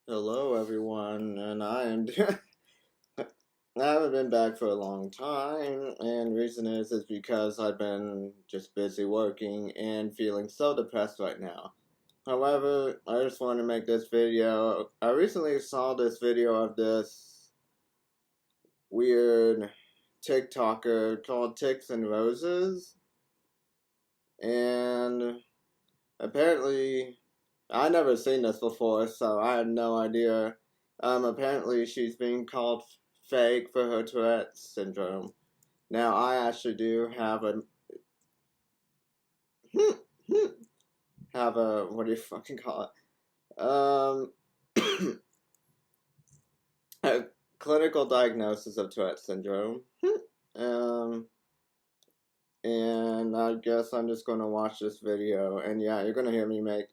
Hello, everyone, and I am. I haven't been back for a long time, and reason is because I've been just busy working and feeling so depressed right now. However, I just want to make this video. I recently saw this video of this weird TikToker called Tics and Roses, and apparently I never seen this before, so I had no idea. Apparently she's being called fake for her Tourette's syndrome. Now I actually do have a what do you fucking call it? A clinical diagnosis of Tourette's syndrome. um, and I guess I'm just gonna watch this video, and yeah, you're gonna hear me make.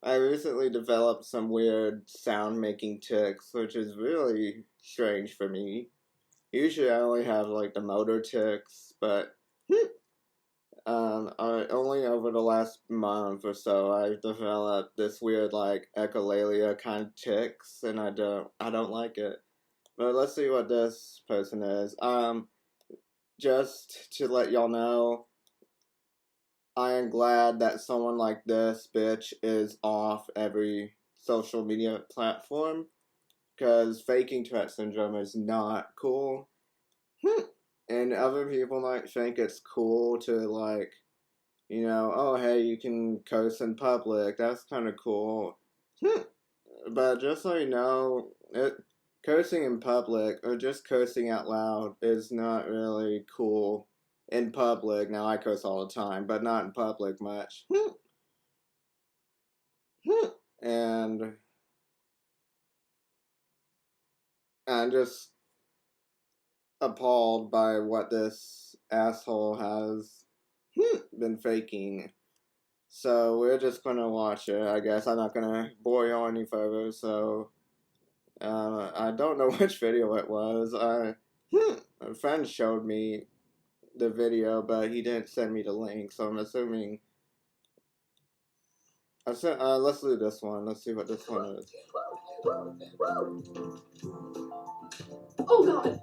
I recently developed some weird sound making tics, which is really strange for me. Usually I only have like the motor tics, but I only over the last month or so I've developed this weird like echolalia kind of tics, and I don't like it. But let's see what this person is. Just to let y'all know, I am glad that someone like this bitch is off every social media platform, because faking Tourette syndrome is not cool. And other people might think it's cool to, like, oh, hey, you can curse in public. That's kind of cool. But just so you know, cursing in public or just cursing out loud is not really cool in public. Now, I curse all the time, but not in public much. And I'm just appalled by what this asshole has been faking. So we're just gonna watch it, I guess. I'm not gonna bore you any further, so I don't know which video it was. A friend showed me the video, but he didn't send me the link, so I'm assuming. Let's do this one. Let's see what this one is. Oh God!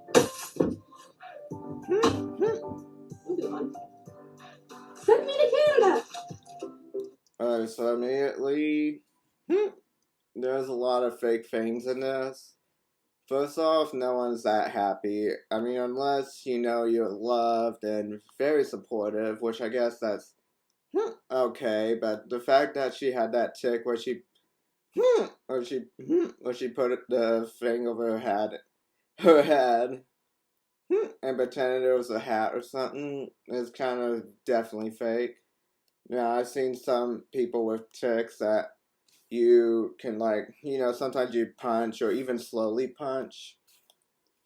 Moving on. Send me to Canada. Alright, so immediately, there's a lot of fake things in this. First off, no one's that happy. I mean, unless you're loved and very supportive, which I guess that's okay. But the fact that she had that tick where she put the thing over her head, and pretended it was a hat or something is kind of definitely fake. Now, I've seen some people with ticks that you can, like, sometimes you punch or even slowly punch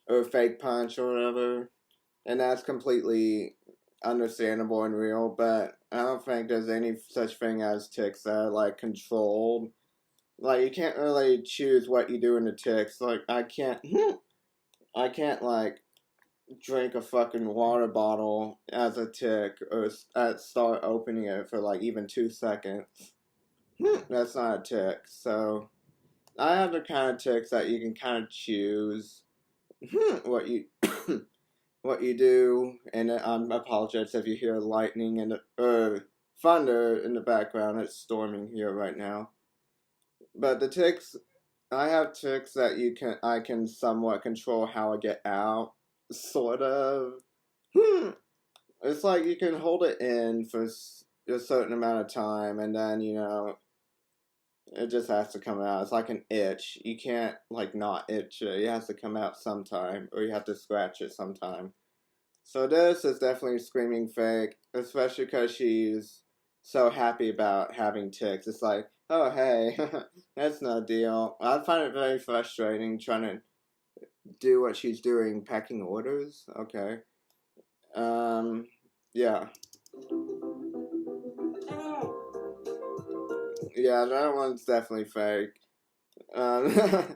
or fake punch or whatever, and that's completely understandable and real, but I don't think there's any such thing as ticks that are, like, controlled. Like, you can't really choose what you do in the ticks. Like, I can't, like, drink a fucking water bottle as a tick or start opening it for, like, even 2 seconds. That's not a tick. So I have the kind of ticks that you can kind of choose what you what you do, and I apologize if you hear lightning and thunder in the background. It's storming here right now. But the ticks, I have ticks that I can somewhat control how I get out, sort of. It's like you can hold it in for a certain amount of time, and then it just has to come out. It's like an itch. You can't, like, not itch it. It has to come out sometime, or you have to scratch it sometime. So this is definitely screaming fake, especially because she's so happy about having ticks. It's like, oh, hey, that's no deal. I find it very frustrating trying to do what she's doing, packing orders. Okay. Yeah. Yeah, that one's definitely fake. I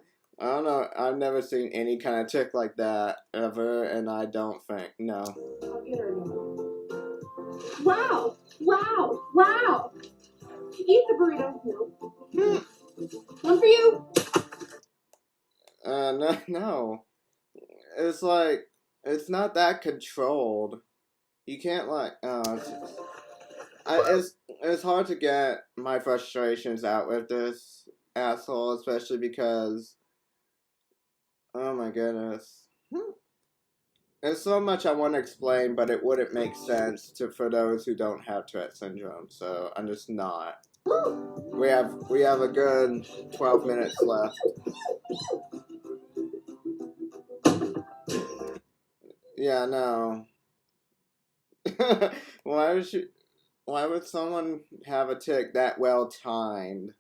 don't know. I've never seen any kind of chick like that ever, and I don't think no. Wow! Wow! Wow! Eat the burrito. No. One for you. no, no. It's like, it's not that controlled. You can't like, it's hard to get my frustrations out with this asshole, especially because, oh my goodness. There's so much I want to explain, but it wouldn't make sense for those who don't have Tourette syndrome, so I'm just not. We have a good 12 minutes left. Yeah, no. Why would someone have a tic that well timed?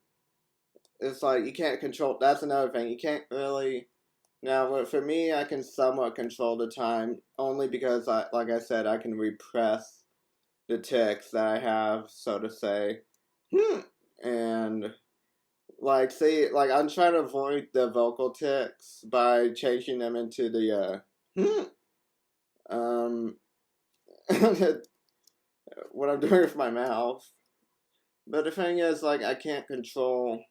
It's like you can't control. That's another thing. You can't really. Now, for me, I can somewhat control the time only because, like I said, I can repress the tics that I have, so to say. And, like, see, like, I'm trying to avoid the vocal tics by changing them into the, what I'm doing with my mouth. But the thing is, like, I can't control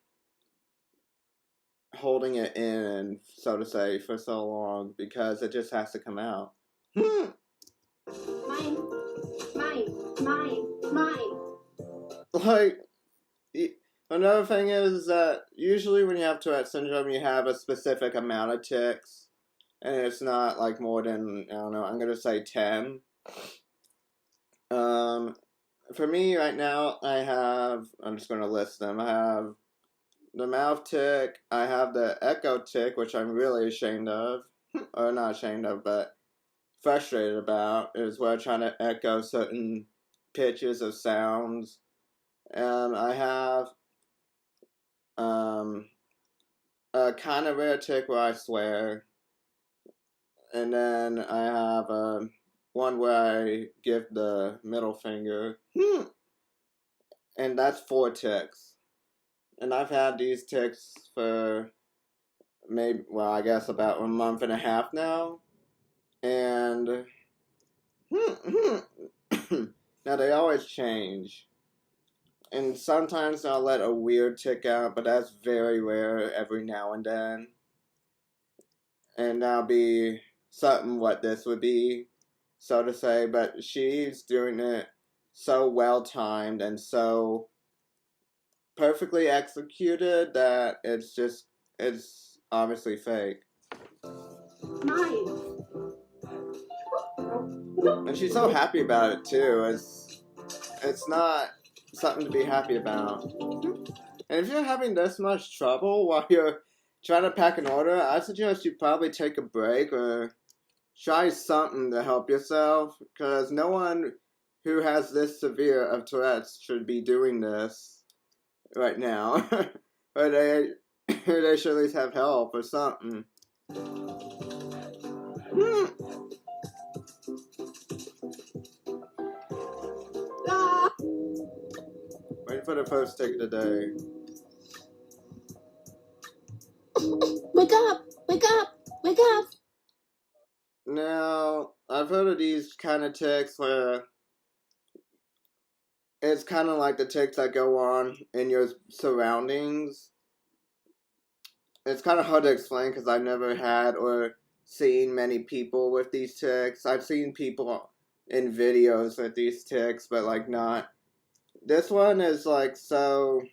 holding it in, so to say, for so long because it just has to come out. Mine. Like, another thing is that usually when you have Tourette syndrome, you have a specific amount of tics, and it's not like more than, I don't know, I'm gonna say 10. For me right now, I'm just gonna list them. I have the mouth tic, I have the echo tic, which I'm really ashamed of, or not ashamed of, but frustrated about, is where I'm trying to echo certain pitches of sounds. And I have a kind of rare tic where I swear, and then I have one where I give the middle finger, and that's 4 tics. And I've had these tics for I guess about a month and a half now. And now they always change. And sometimes I'll let a weird tic out, but that's very rare every now and then. And that'll be something what this would be, so to say. But she's doing it so well timed and so perfectly executed that it's obviously fake. Mine. And she's so happy about it too. It's not something to be happy about. And if you're having this much trouble while you're trying to pack an order, I suggest you probably take a break or try something to help yourself, because no one who has this severe of Tourette's should be doing this right now. Or they should at least have help or something. Ah. Waiting for the first tick of the day. Wake up! Wake up! Wake up! Now, I've heard of these kind of tics where it's kind of like the tics that go on in your surroundings. It's kind of hard to explain because I've never had or seen many people with these tics. I've seen people in videos with these tics, but like not. This one is like so.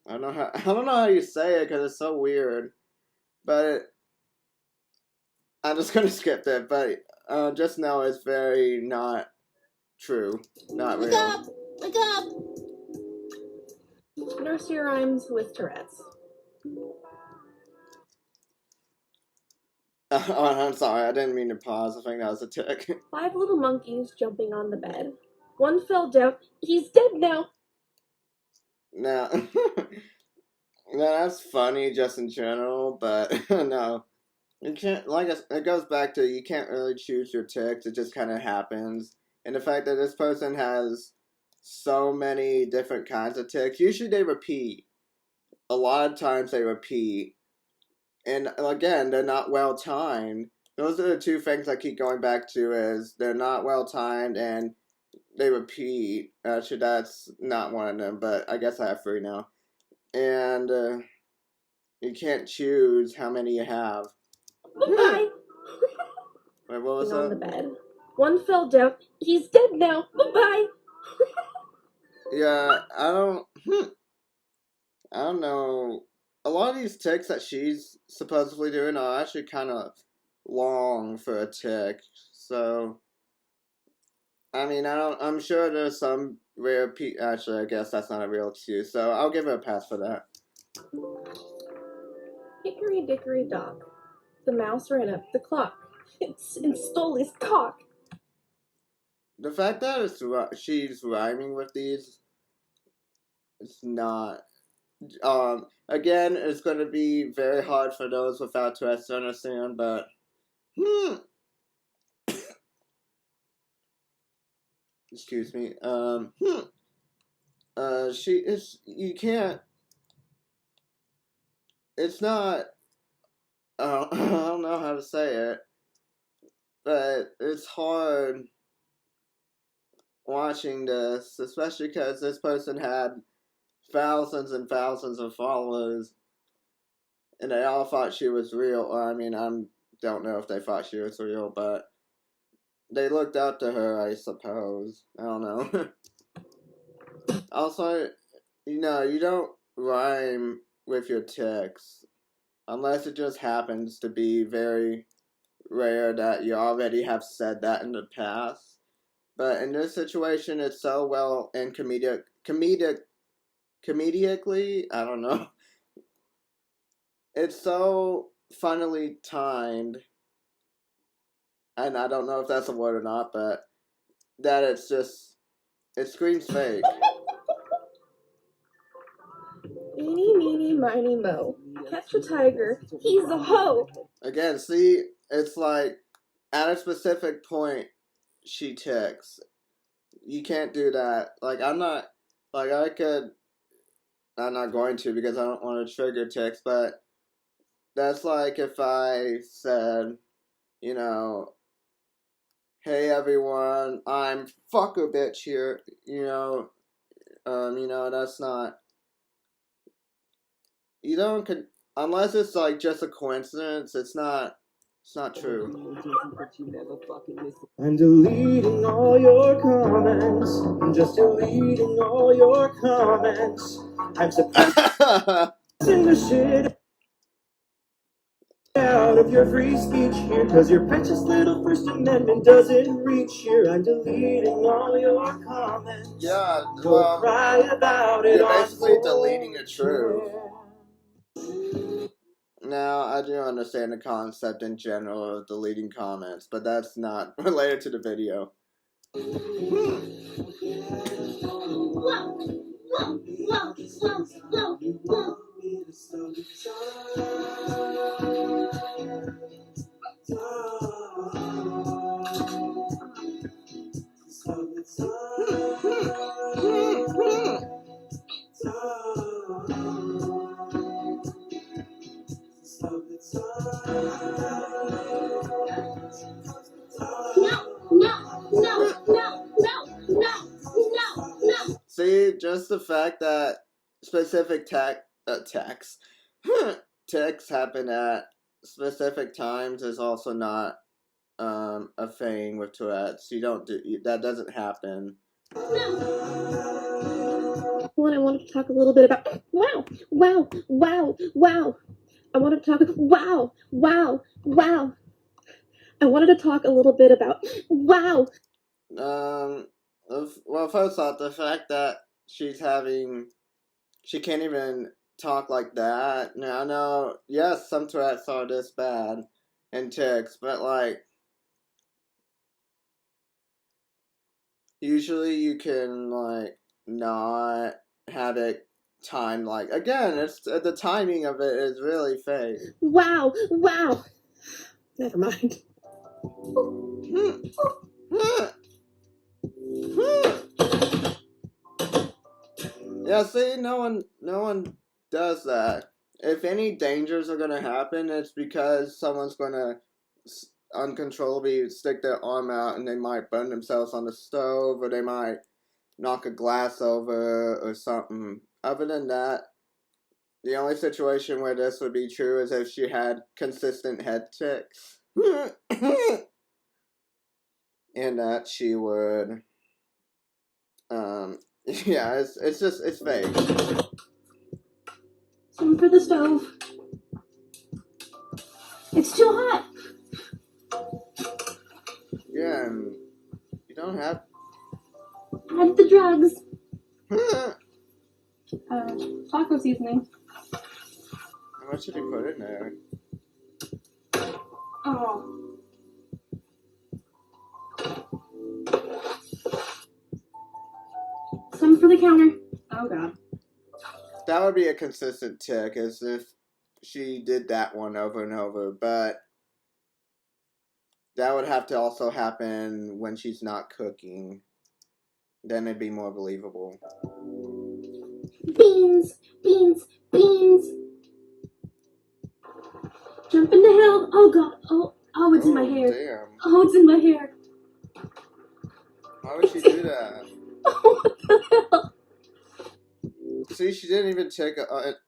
I don't know how you say it because it's so weird, but I'm just gonna skip it. But just know it's very not true, not real. Wake up! Wake up! Nursery rhymes with Tourette's. Oh, I'm sorry, I didn't mean to pause. I think that was a tick. 5 little monkeys jumping on the bed. One fell down. He's dead now. Now, that's funny just in general, but no. You can't, it goes back to you can't really choose your tics, it just kind of happens. And the fact that this person has so many different kinds of tics, usually they repeat. A lot of times they repeat. And again, they're not well timed. Those are the two things I keep going back to is they're not well timed and they repeat. Actually, that's not one of them, but I guess I have 3 now. And You can't choose how many you have. Bye-bye. Wait, what was On the that? bed. One fell down. He's dead now. Bye-bye. Yeah, I don't know. A lot of these ticks that she's supposedly doing are actually kind of long for a tick. So, I mean, I'm sure there's some rare actually, I guess that's not a real excuse. So I'll give her a pass for that. Hickory dickory dock. The mouse ran up the clock. And stole his cock. The fact that she's rhyming with these, it's not. Again, it's going to be very hard for those without Tourette's to understand, but excuse me. She is. You can't. It's not. I don't know how to say it, but it's hard watching this, especially because this person had thousands and thousands of followers, and they all thought she was real. I mean, don't know if they thought she was real, but they looked up to her, I suppose. I don't know. Also, you don't rhyme with your ticks unless it just happens to be very rare that you already have said that in the past. But in this situation, it's so well and comedically, I don't know. It's so funnily timed, and I don't know if that's a word or not, but that it screams fake. Eeny, meeny, miny, mo. Catch a tiger. He's a hoe. Again, see, it's like at a specific point she ticks. You can't do that. Like I'm not going to because I don't want to trigger ticks, but that's like if I said, you know, hey everyone, I'm fucker bitch here, that's not you don't unless it's like just a coincidence, it's not true. I'm deleting all your comments. I'm just deleting all your comments. I'm suppressing the shit out of your free speech here, cause your precious little First Amendment doesn't reach here. I'm deleting all your comments. Yeah, Go cry about it. You're basically deleting the truth. Now, I do understand the concept in general of deleting comments, but that's not related to the video. See, just the fact that specific ticks happen at specific times is also not a thing with Tourette's. You don't do that. Doesn't happen. Well, I wanted to talk a little bit about wow. I wanted to talk wow. I wanted to talk a little bit about wow. Well, first off, the fact that she can't even talk like that. Now, I know, yes, some Tourette's are this bad and tics, but like, usually you can like not have it timed. Like again, it's the timing of it is really fake. Wow. Never mind. Yeah, see, no one does that. If any dangers are gonna happen, it's because someone's gonna uncontrollably stick their arm out and they might burn themselves on the stove, or they might knock a glass over or something. Other than that, The only situation where this would be true is if she had consistent head tics. And that she would, yeah, it's fake. Some for the stove. It's too hot. Yeah, and you don't have. Add the drugs. How Taco seasoning. much did you put in there? Oh. Some for the counter. Oh god. That would be a consistent tic, as if she did that one over and over, but that would have to also happen when she's not cooking. Then it'd be more believable. Beans, beans, beans. Jump into hell. Oh god. Oh, it's in my hair. Damn. Oh, it's in my hair. Why would she do that? Oh, what the hell? See, she didn't even tic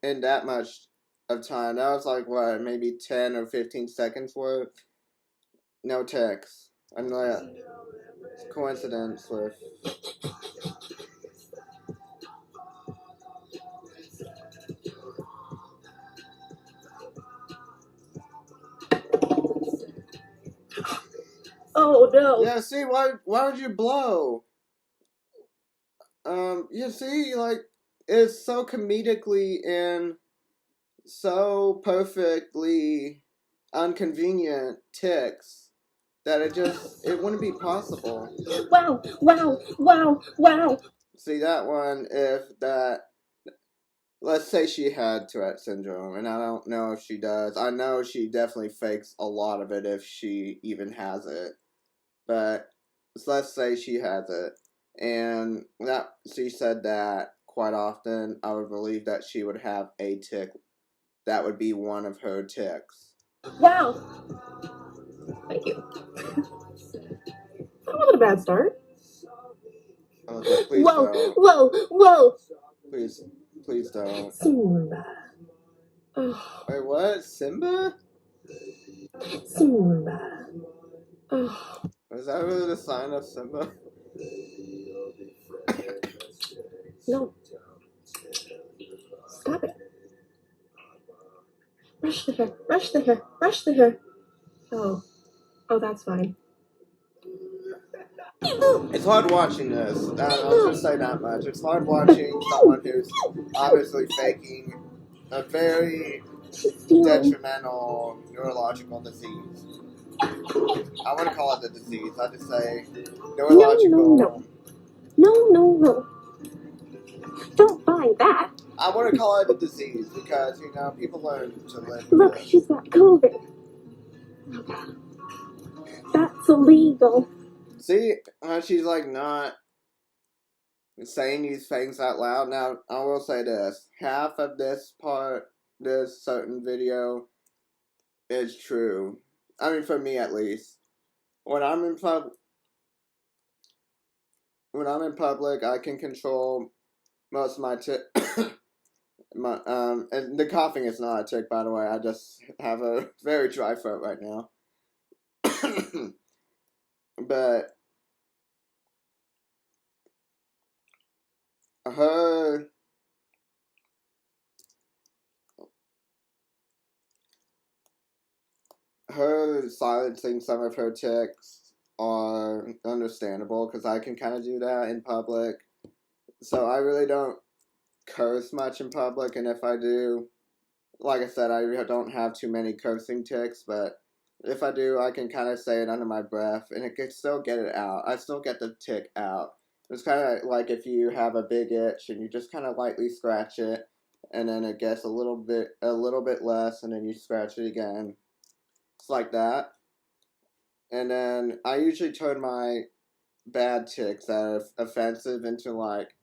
in that much of time. That was like, what, maybe 10 or 15 seconds worth? No tics. Unless coincidence with. Oh no. Yeah, see, why would you blow? You see, like, it's so comedically and so perfectly inconvenient tics that it wouldn't be possible. Wow, wow, wow, wow. See, that one, let's say she had Tourette syndrome, and I don't know if she does. I know she definitely fakes a lot of it if she even has it. But let's say she has it, and that she said that quite often, I would believe that she would have a tic. That would be one of her tics. Wow. Thank you. That wasn't a bad start. Please Whoa, don't. whoa, whoa. Please don't. Simba. Oh, Wait, what? Simba? Simba. Oh. Was that really the sign of Simba? No. Stop it. Brush the hair, brush the hair, brush the hair. Oh. Oh, that's fine. It's hard watching this. I'll just say that much. It's hard watching someone who's obviously faking a very detrimental neurological disease. I want to call it the disease. I just say neurological. No. Don't buy that. I want to call it a disease because, people learn to live with Look, it. she's got COVID. That's illegal. See, she's like not saying these things out loud. Now, I will say this. Half of this certain video is true. I mean, for me at least. When I'm in public, I can control most of my and the coughing is not a tic, by the way. I just have a very dry throat right now. But her silencing some of her tics are understandable because I can kind of do that in public. So I really don't curse much in public, and if I do, like I said, I don't have too many cursing tics, but if I do, I can kind of say it under my breath, and it can still get it out. I still get the tic out. It's kind of like if you have a big itch and you just kind of lightly scratch it, and then it gets a little bit less, and then you scratch it again. It's like that. And then I usually turn my bad tics that are offensive into like,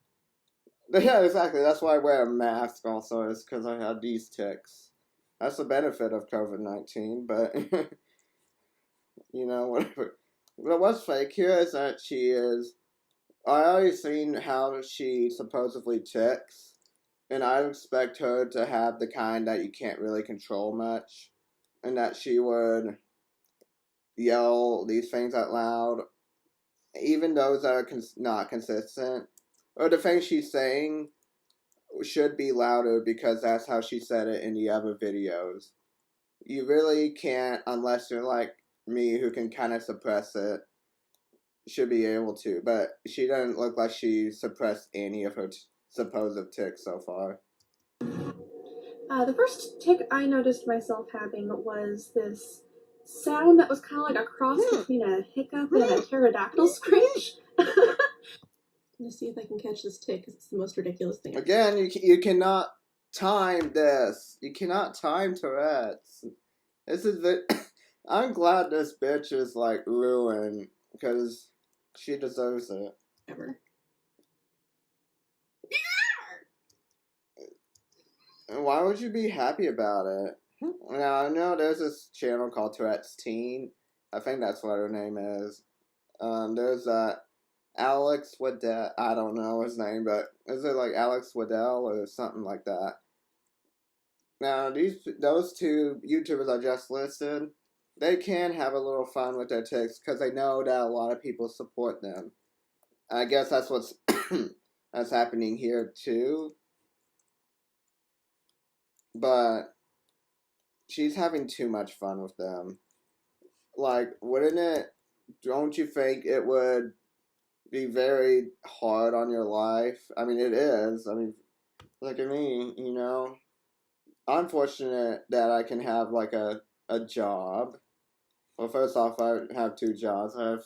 yeah, exactly. That's why I wear a mask also, is because I have these tics. That's the benefit of COVID-19, but, whatever. But what's fake here is that I already seen how she supposedly tics, And I expect her to have the kind that you can't really control much, and that she would yell these things out loud, even those that are not consistent, or the things she's saying should be louder because that's how she said it in the other videos. You really can't, unless you're like me who can kind of suppress it, should be able to, but she doesn't look like she suppressed any of her supposed tics so far. The first tic I noticed myself having was this sound that was kind of like a cross between a hiccup and a pterodactyl screech. Let's see if I can catch this tic, because it's the most ridiculous thing. Again, you cannot time this. You cannot time Tourette's. This is the. I'm glad this bitch is like ruined because she deserves it. Ever. And why would you be happy about it? Now, I know there's this channel called Tourette's Teen. I think that's what her name is. There's Alex Waddell. I don't know his name, but is it like Alex Waddell or something like that? Now, those two YouTubers I just listed, they can have a little fun with their tics because they know that a lot of people support them. I guess that's what's that's happening here too. But she's having too much fun with them. Like, wouldn't it? Don't you think it would be very hard on your life? I mean, it is. I mean, look at me, you know. I'm fortunate that I can have like a job. Well, first off, I have two jobs. I have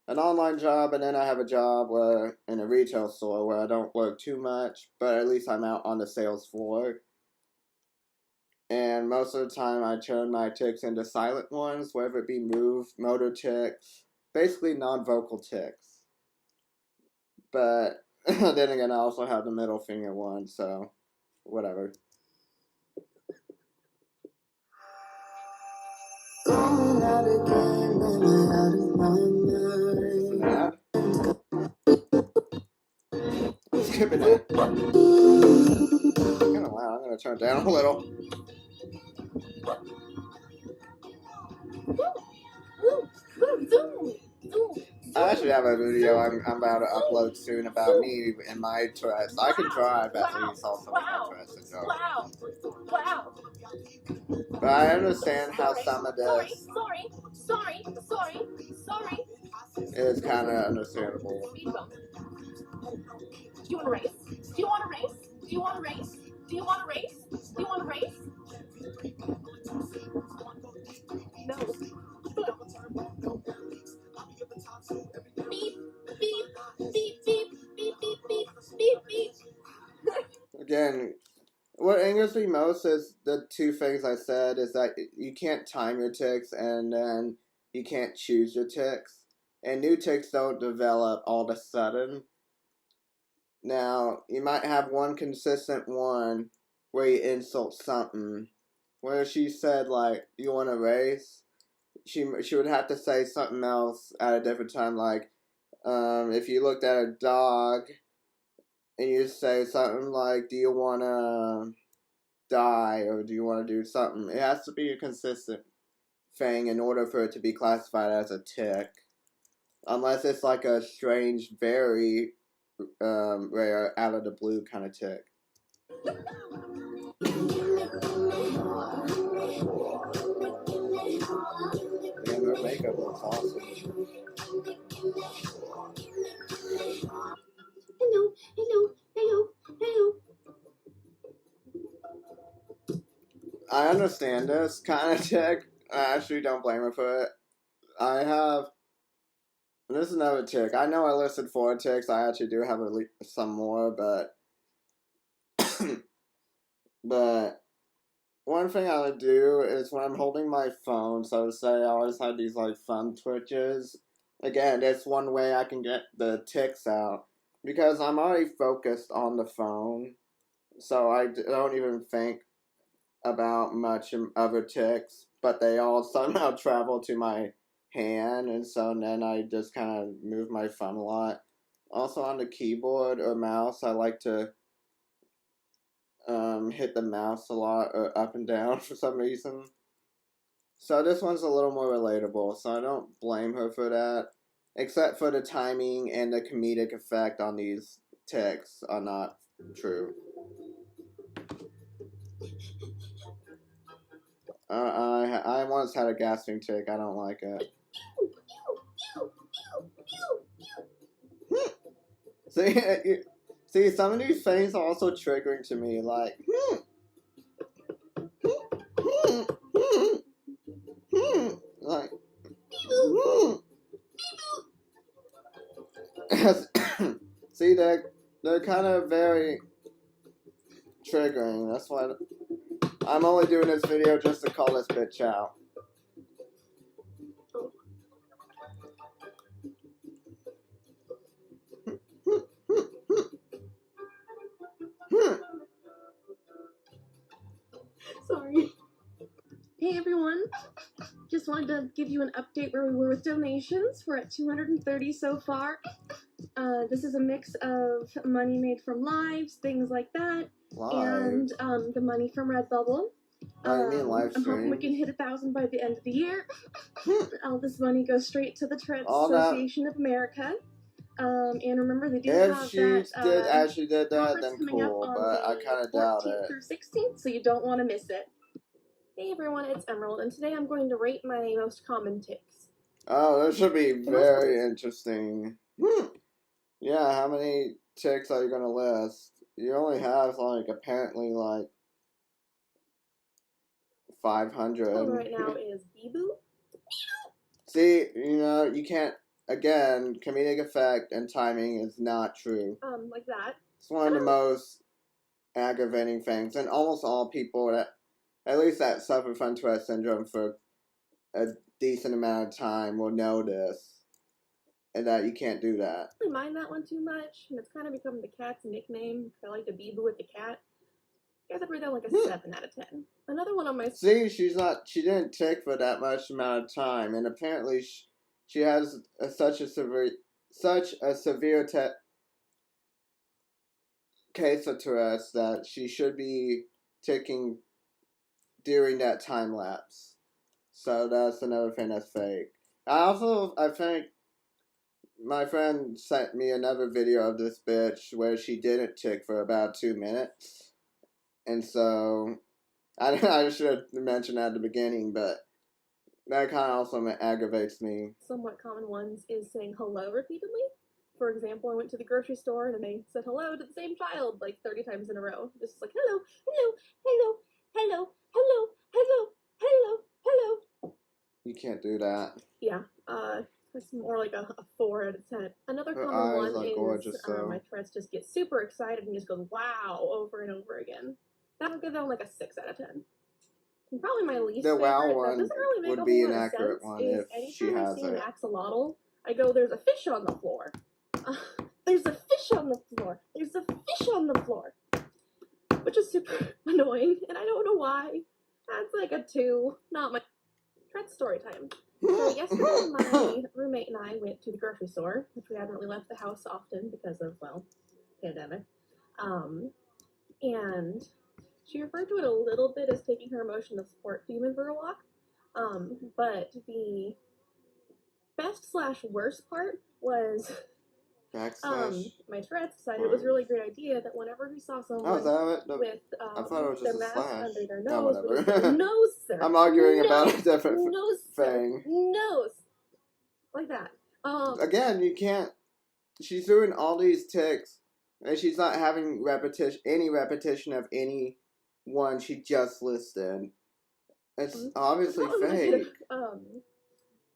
an online job, and then I have a job in a retail store where I don't work too much, but at least I'm out on the sales floor. And most of the time I turn my tics into silent ones, whether it be motor tics, basically non-vocal tics. But then again, I also have the middle finger one, so whatever. Going out again, I'm out of my mind. Mad? I'm skipping it. Kind of loud. I'm gonna turn it down a little. I actually have a video I'm about to upload soon about me and my Tourette's. I can drive at least also with my Tourette's. But I understand how some of this is kind of understandable. Do you want to race? Do you want to race? Do you want to race? Do you want to race? Do you want to race? No. Beep, beep, beep, beep, beep, beep, beep, beep, beep. Again, what angers me most is the two things I said is that you can't time your tics and then you can't choose your tics. And new tics don't develop all of a sudden. Now, you might have one consistent one where you insult something. Where she said, like, you want to race? She would have to say something else at a different time, like, if you looked at a dog and you say something like, do you want to die or do you want to do something? It has to be a consistent thing in order for it to be classified as a tic. Unless it's like a strange, very rare, out of the blue kind of tic. Yeah, their makeup looks awesome. Hello, hello, hello, hello. I understand this kind of tic. I actually don't blame her for it. This is another tic. I know I listed 4 tics. I actually do have some more, but but one thing I would do is when I'm holding my phone, so to say, I always have these like thumb twitches. Again, that's one way I can get the tics out because I'm already focused on the phone, so I don't even think about much other tics, but they all somehow travel to my hand, and so then I just kind of move my thumb a lot. Also on the keyboard or mouse, I like to hit the mouse a lot or up and down for some reason. So this one's a little more relatable, so I don't blame her for that. Except for the timing and the comedic effect on these tics are not true. I once had a gasping tic. I don't like it. See, some of these things are also triggering to me. Like, like, see, they're kind of very triggering. That's why I'm only doing this video just to call this bitch out. Sorry. Hey everyone, just wanted to give you an update where we were with donations. We're at 230 so far. This is a mix of money made from lives, things like that, and the money from Redbubble. I mean live I'm hoping we stream. can hit 1,000 by the end of the year. All this money goes straight to the Tourettes Association of America. And remember, they do have If she that, actually did that, then coming up cool. on But I the kind of doubt 14th it. through 16th, so you don't want to miss it. Hey everyone, it's Emerald, and today I'm going to rate my most common tics. Oh, that should be very interesting. Yeah, how many tics are you gonna list? You only have like apparently like 500. One right now is Bee-Boo. See, you can't. Again, comedic effect and timing is not true. Like that. It's one of the most aggravating things, and almost all people that, at least that suffer from Tourette syndrome for a decent amount of time, will know this, and that you can't do that. I don't really mind that one too much, and it's kind of become the cat's nickname. I like to Bee-Boo with the cat. I guess I'd rate that like a 7 out of 10. Another one on my... See, she didn't tick for that much amount of time, and apparently she has such a severe case of Tourette's that she should be ticking during that time lapse. So that's another thing that's fake. I think my friend sent me another video of this bitch where she didn't tick for about 2 minutes. And so, I should have mentioned that at the beginning, but that kind of also aggravates me. Somewhat common ones is saying hello repeatedly. For example, I went to the grocery store and they said hello to the same child like 30 times in a row. Just like hello, hello, hello, hello, hello, hello, hello, hello. You can't do that. Yeah, that's more like a 4 out of 10. Another Her common eyes one are is gorgeous, my Tourette's just get super excited and just goes wow over and over again. That'll give them like a 6 out of 10. And probably my least The favorite, wow one that doesn't really make would a be whole an lot of accurate sense, one is if she anytime I has see an it. axolotl, I go, there's a fish on the floor. There's a fish on the floor. There's a fish on the floor. Which is super annoying, and I don't know why. That's like a 2. Not my... Tourette story time. So yesterday, my roommate and I went to the grocery store, which we hadn't really left the house often because of, well, pandemic. And she referred to it a little bit as taking her emotional support demon for a walk. But the best/worst part was my Tourette's decided it was a really great idea that whenever he saw someone with I thought it was their just a mask slash. under their Oh, nose, whatever. nose, sir. I'm arguing nose, about a different nose, thing. Nose, like that. Again, you can't. She's doing all these tics, and she's not having any repetition of any one she just listed. It's obviously fake.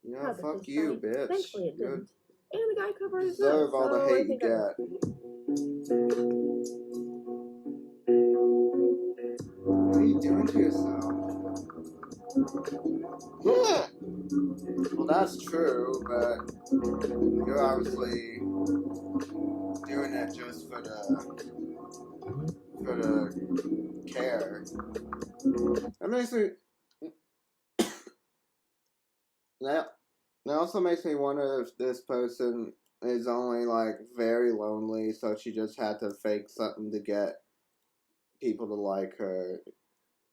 Yeah, fuck you, bitch. Thankfully it didn't. And the guy covered his Deserve nose, all the so hate you get. What are you doing to yourself? Well, that's true, but you're obviously doing it just for the care. That makes me. That also makes me wonder if this person is only like very lonely, so she just had to fake something to get people to like her.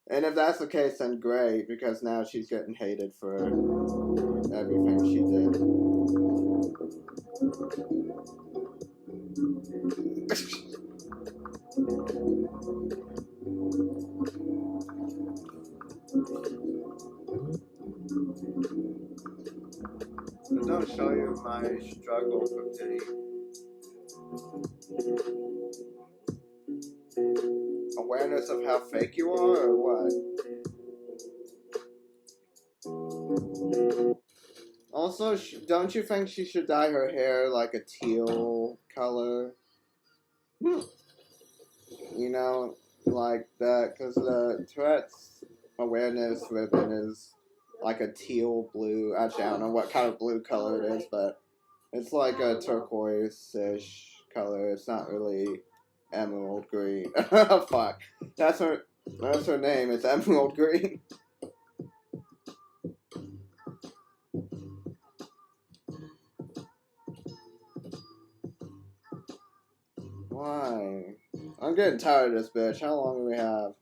And if that's the case, then great, because now she's getting hated for everything she did. But don't show you my struggle for pity. Awareness of how fake you are, or what? Also, don't you think she should dye her hair like a teal color? You know, like that, because the Tourette's awareness ribbon is like a teal blue. Actually, I don't know what kind of blue color it is, but it's like a turquoise-ish color. It's not really emerald green. Oh, fuck. That's her name. It's emerald green. Why? I'm getting tired of this bitch. How long do we have?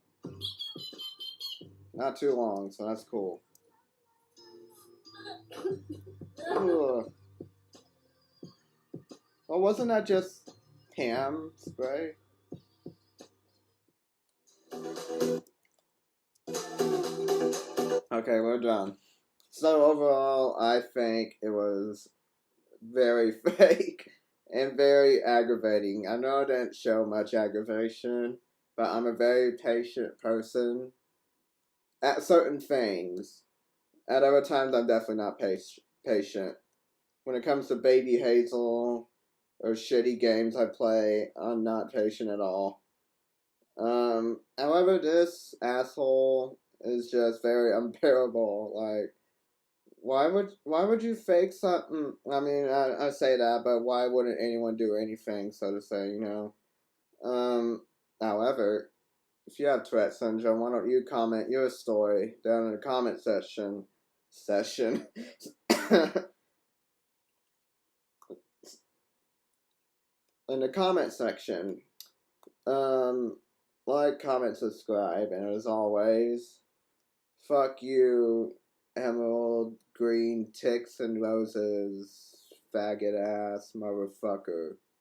Not too long, so that's cool. Ugh. Well, wasn't that just ham spray? Okay, we're done. So overall, I think it was very fake and very aggravating. I know I didn't show much aggravation, but I'm a very patient person at certain things. At other times, I'm definitely not patient. When it comes to Baby Hazel or shitty games I play, I'm not patient at all. However, this asshole is just very unbearable. Like, why would you fake something? I mean, I say that, but why wouldn't anyone do anything, so to say, you know? However, if you have Tourette syndrome, why don't you comment your story down in the comment section. In the comment section. Like, comment, subscribe, and as always, fuck you, emerald green Tics and Roses, faggot ass motherfucker.